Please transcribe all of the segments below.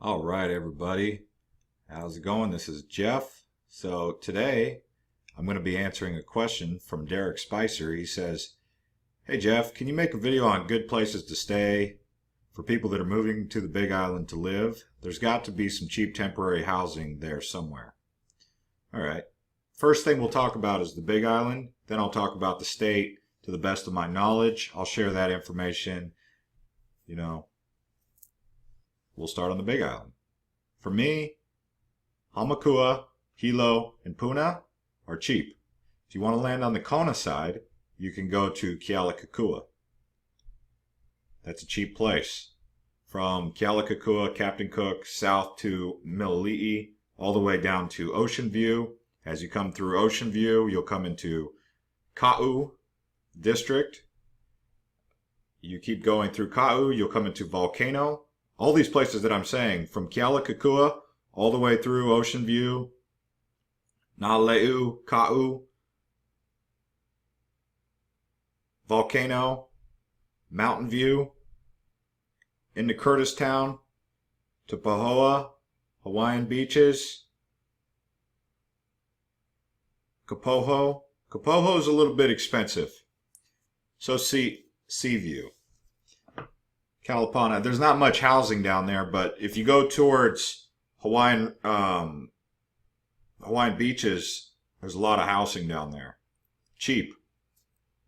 All right, everybody. How's it going? This is Jeff. So today I'm going to be answering a question from Derek Spicer. He says, "Hey Jeff, can you make a video on good places to stay for people that are moving to the Big Island to live? There's got to be some cheap temporary housing there somewhere." All right. First thing we'll talk about is the Big Island. Then I'll talk about the state to the best of my knowledge. I'll share that information. We'll start on the Big Island. For me, Hamakua, Hilo, and Puna are cheap. If you want to land on the Kona side, you can go to Kealakekua. That's a cheap place. From Kealakekua, Captain Cook, south to Milili'i, all the way down to Ocean View. As you come through Ocean View, you'll come into Ka'u District. You keep going through Ka'u, you'll come into Volcano. All these places that I'm saying, from Kealakekua all the way through Ocean View, Na'aleu, Ka'u, Volcano, Mountain View, into Curtistown, to Pahoa, Hawaiian Beaches, Kapoho. Kapoho is a little bit expensive. So Seaview. Kalapana, there's not much housing down there, but if you go towards Hawaiian Beaches, there's a lot of housing down there. Cheap.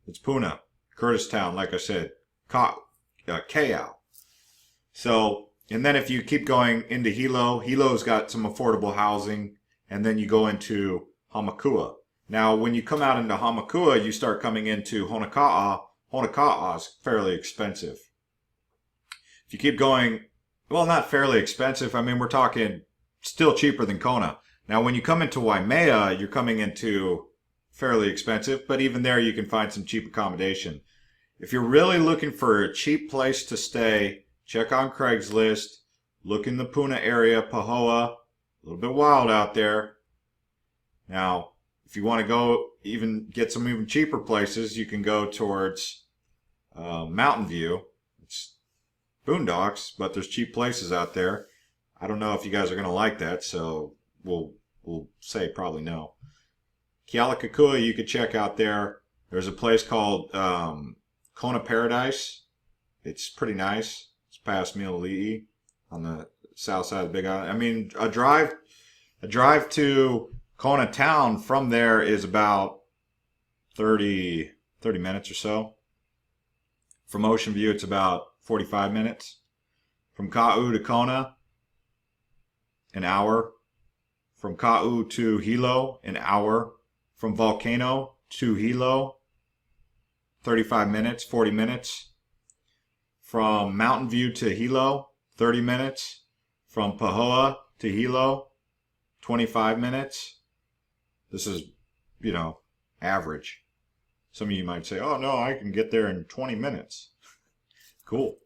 It's Puna, Curtistown, like I said, Ka'au. So, and then if you keep going into Hilo, Hilo's got some affordable housing, and then you go into Hamakua. Now, when you come out into Hamakua, you start coming into Honaka'a. Honaka'a is fairly expensive. If you keep going, well, not fairly expensive. I mean, we're talking still cheaper than Kona. Now, when you come into Waimea, you're coming into fairly expensive, but even there you can find some cheap accommodation. If you're really looking for a cheap place to stay, check on Craigslist, look in the Puna area, Pahoa, a little bit wild out there. Now, if you want to go get some even cheaper places, you can go towards Mountain View. It's boondocks, but there's cheap places out there. I don't know if you guys are going to like that, so we'll say probably no. Kealakekua, you could check out there. There's a place called Kona Paradise. It's pretty nice. It's past Milili'i on the south side of the Big Island. I mean, a drive to Kona town from there is about 30 minutes or so. From Ocean View, it's about 45 minutes. From Ka'u to Kona, an hour. From Ka'u to Hilo, an hour. From Volcano to Hilo, 35 minutes, 40 minutes. From Mountain View to Hilo, 30 minutes. From Pahoa to Hilo, 25 minutes. This is, average. Some of you might say, oh no, I can get there in 20 minutes. Cool.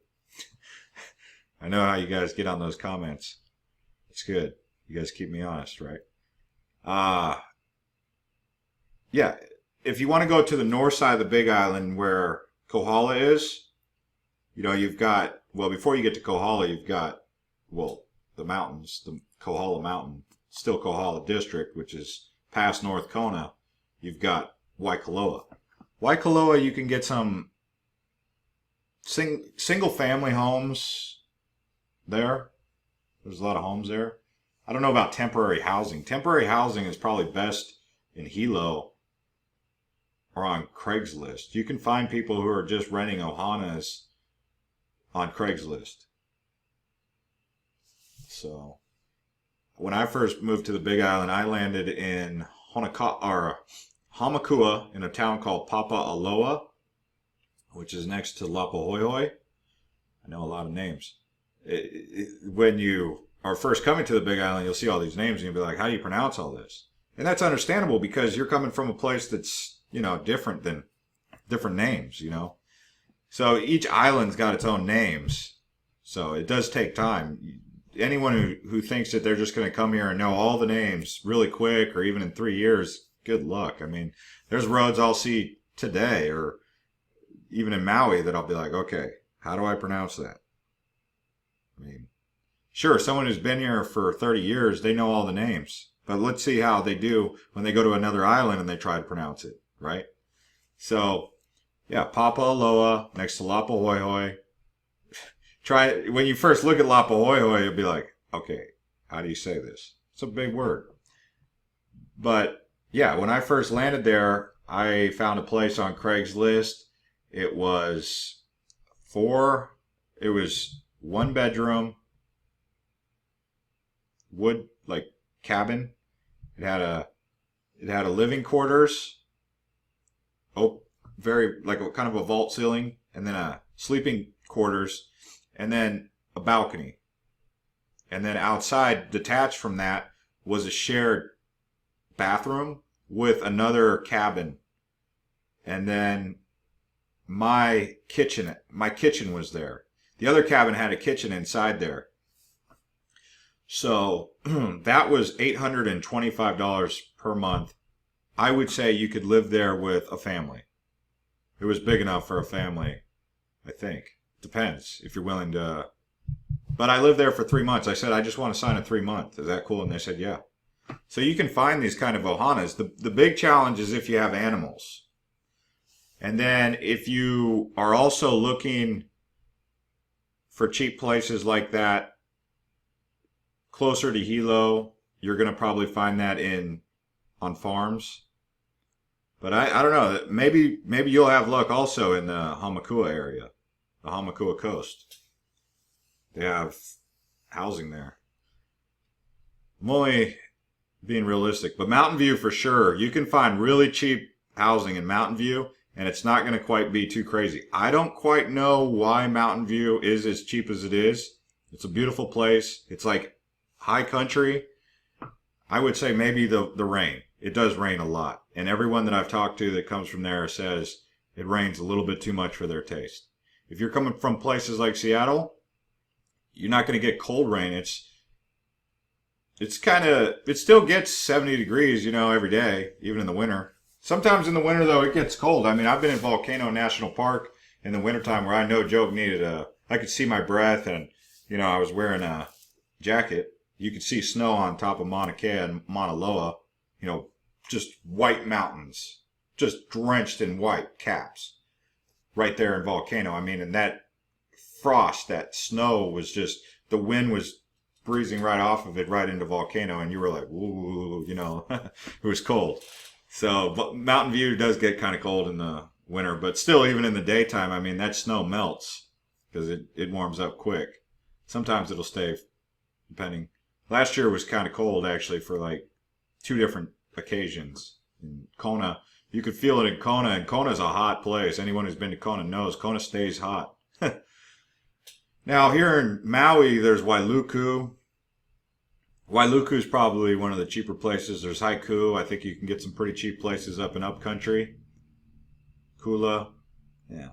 I know how you guys get on those comments. It's good. You guys keep me honest, right? Yeah, if you want to go to the north side of the Big Island where Kohala is, you've got, before you get to Kohala, you've got, the mountains, the Kohala Mountain, still Kohala District, which is past North Kona. You've got Waikoloa. Waikoloa, you can get some single family homes there. There's a lot of homes there. I don't know about temporary housing. Temporary housing is probably best in Hilo or on Craigslist. You can find people who are just renting ohanas on Craigslist. So, when I first moved to the Big Island, I landed in Hamakua in a town called Papa'aloa, which is next to Lapahoihoi. I know a lot of names. When you are first coming to the Big Island, you'll see all these names and you'll be like, how do you pronounce all this? And that's understandable because you're coming from a place that's, different than different names, So each island's got its own names. So it does take time. Anyone who thinks that they're just going to come here and know all the names really quick or even in 3 years, good luck. I mean, there's roads I'll see today or even in Maui that I'll be like, okay, how do I pronounce that? I mean, Sure, someone who's been here for 30 years, they know all the names. But let's see how they do when they go to another island and they try to pronounce it, right? So, yeah, Papaaloa next to Lapahoihoi. Try when you first look at Lapahoihoi, you'll be like, okay, how do you say this? It's a big word. But yeah, when I first landed there, I found a place on Craigslist. It was it was 1 bedroom, wood like cabin. It had a living quarters, very like a kind of a vault ceiling, and then a sleeping quarters, and then a balcony. And then outside, detached from that, was a shared bathroom with another cabin. And then my kitchen was there. The other cabin had a kitchen inside there. So that was $825 per month. I would say you could live there with a family. It was big enough for a family, I think. Depends if you're willing to. But I lived there for 3 months. I said, I just want to sign a 3-month. Is that cool? And they said, yeah. So you can find these kind of ohanas. The big challenge is if you have animals. And then if you are also looking for cheap places like that, closer to Hilo, you're going to probably find that on farms. But I don't know. Maybe you'll have luck also in the Hamakua area, the Hamakua coast. They have housing there. I'm only being realistic, but Mountain View for sure. You can find really cheap housing in Mountain View, and it's not going to quite be too crazy. I don't quite know why Mountain View is as cheap as it is. It's a beautiful place. It's like high country. I would say maybe the rain. It does rain a lot, and everyone that I've talked to that comes from there says it rains a little bit too much for their taste. If you're coming from places like Seattle, you're not going to get cold rain. It still gets 70 degrees, every day, even in the winter. Sometimes in the winter, though, it gets cold. I mean, I've been in Volcano National Park in the wintertime where I no joke I could see my breath, and, I was wearing a jacket. You could see snow on top of Mauna Kea and Mauna Loa, just white mountains, just drenched in white caps right there in Volcano. I mean, and that frost, that snow was just, the wind was breezing right off of it right into Volcano, and you were like, woo, it was cold. So, but Mountain View does get kind of cold in the winter, but still, even in the daytime, I mean, that snow melts because it warms up quick. Sometimes it'll stay, depending. Last year was kind of cold, actually, for like 2 different occasions. In Kona, you could feel it in Kona, and Kona's a hot place. Anyone who's been to Kona knows Kona stays hot. Now, here in Maui, there's Wailuku. Wailuku is probably one of the cheaper places. There's Haiku. I think you can get some pretty cheap places up in upcountry. Kula. Yeah.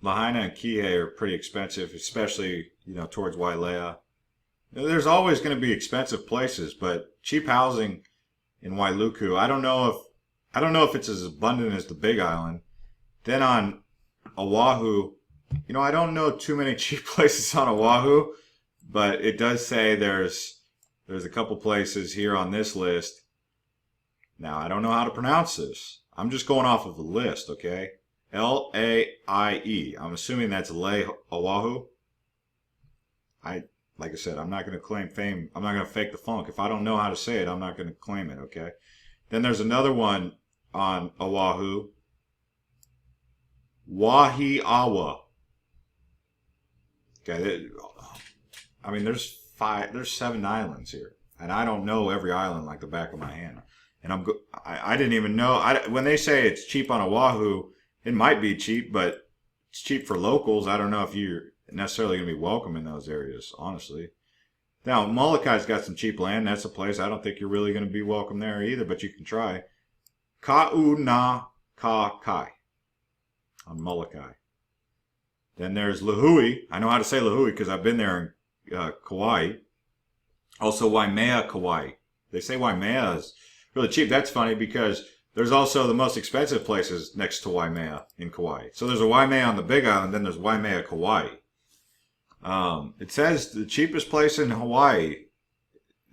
Lahaina and Kihei are pretty expensive, especially, towards Wailea. There's always going to be expensive places, but cheap housing in Wailuku, I don't know if it's as abundant as the Big Island. Then on Oahu, I don't know too many cheap places on Oahu, but it does say there's a couple places here on this list. Now, I don't know how to pronounce this. I'm just going off of the list, okay? Laie. I'm assuming that's Laie Oahu. Like I said, I'm not going to claim fame. I'm not going to fake the funk. If I don't know how to say it, I'm not going to claim it, okay? Then there's another one on Oahu. Wahiawa. Okay, I mean, there's 7 islands here, and I don't know every island like the back of my hand. And I didn't even know. When they say it's cheap on Oahu, it might be cheap, but it's cheap for locals. I don't know if you're necessarily going to be welcome in those areas, honestly. Now, Molokai's got some cheap land. That's a place I don't think you're really going to be welcome there either, but you can try. Ka'una Ka Kai on Molokai. Then there's Lahui. I know how to say Lahui because I've been there in Kauai. Also Waimea, Kauai. They say Waimea is really cheap. That's funny because there's also the most expensive places next to Waimea in Kauai. So there's a Waimea on the Big Island, then there's Waimea, Kauai. It says the cheapest place in Hawaii.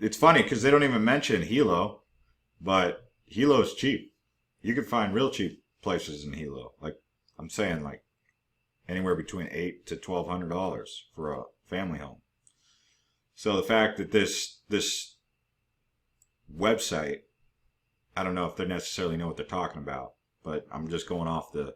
It's funny because they don't even mention Hilo, but Hilo's cheap. You can find real cheap places in Hilo. Like I'm saying, like anywhere between $800 to $1,200 for a family home. So the fact that this website, I don't know if they necessarily know what they're talking about, but I'm just going off the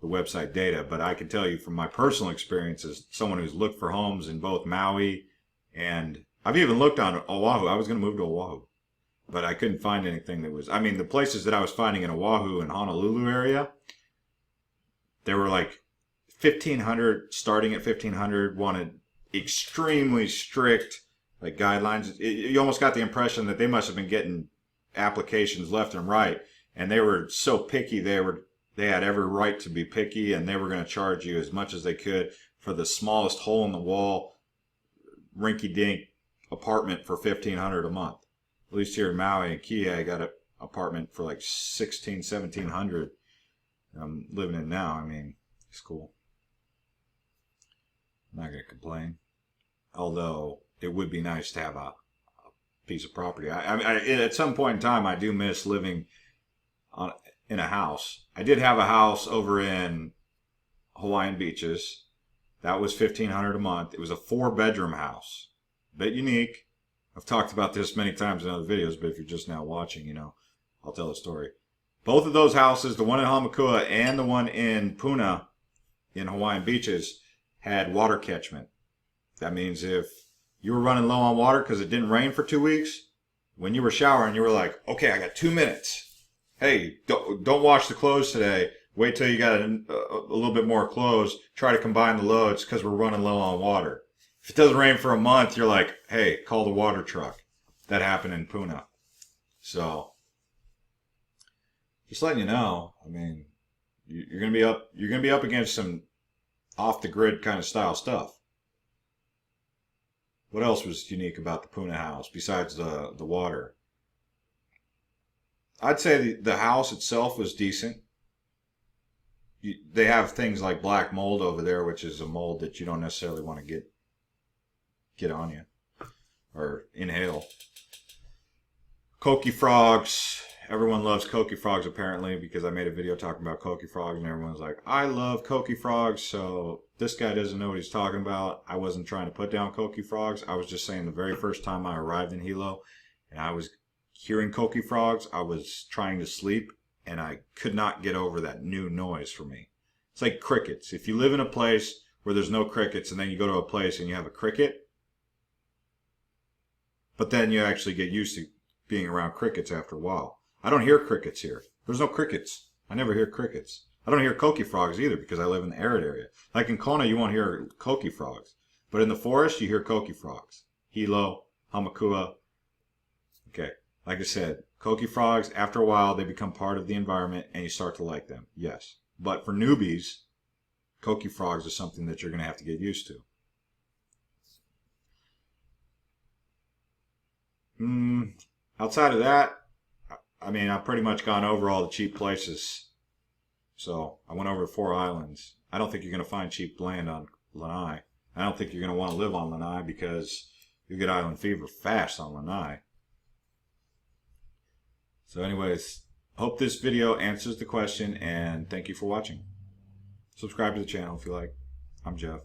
website data. But I can tell you from my personal experience as someone who's looked for homes in both Maui and I've even looked on Oahu. I was going to move to Oahu, but I couldn't find anything that was, I mean, the places that I was finding in Oahu and Honolulu area, they were like 1,500, starting at 1,500, wanted extremely strict like guidelines. You almost got the impression that they must have been getting applications left and right, and they were so picky. They had every right to be picky, and they were going to charge you as much as they could for the smallest hole in the wall, rinky-dink apartment for $1,500 a month. At least here in Maui and Kihei, I got an apartment for like $1,700. I'm living in now. I mean, it's cool. I'm not gonna complain. Although it would be nice to have a piece of property. At some point in time, I do miss living in a house. I did have a house over in Hawaiian Beaches. That was $1,500 a month. It was a 4-bedroom house. A bit unique. I've talked about this many times in other videos, but if you're just now watching, you know, I'll tell the story. Both of those houses, the one in Hamakua and the one in Puna in Hawaiian Beaches, had water catchment. That means if you were running low on water because it didn't rain for 2 weeks, when you were showering, you were like, okay, I got 2 minutes. Hey, don't wash the clothes today. Wait till you got a little bit more clothes. Try to combine the loads because we're running low on water. If it doesn't rain for a month, you're like, hey, call the water truck. That happened in Puna. So, just letting you know, I mean, you're gonna be up against some off the grid kind of style stuff. What else was unique about the Puna house besides the water? I'd say the house itself was decent. They have things like black mold over there, which is a mold that you don't necessarily want to get on you or inhale. Koki frogs. Everyone loves Koki frogs apparently because I made a video talking about Koki frogs and everyone's like, I love Koki frogs. So this guy doesn't know what he's talking about. I wasn't trying to put down Koki frogs. I was just saying the very first time I arrived in Hilo and I was hearing Koki frogs, I was trying to sleep and I could not get over that new noise for me. It's like crickets. If you live in a place where there's no crickets and then you go to a place and you have a cricket, but then you actually get used to being around crickets after a while. I don't hear crickets here. There's no crickets. I never hear crickets. I don't hear Koki frogs either because I live in the arid area. Like in Kona, you won't hear Koki frogs. But in the forest, you hear Koki frogs. Hilo, Hamakua. Okay, like I said, Koki frogs, after a while, they become part of the environment and you start to like them. Yes. But for newbies, Koki frogs is something that you're going to have to get used to. Outside of that, I mean, I've pretty much gone over all the cheap places. So I went over 4 islands. I don't think you're going to find cheap land on Lanai. I don't think you're going to want to live on Lanai because you get island fever fast on Lanai. So anyways, hope this video answers the question and thank you for watching. Subscribe to the channel if you like. I'm Jeff.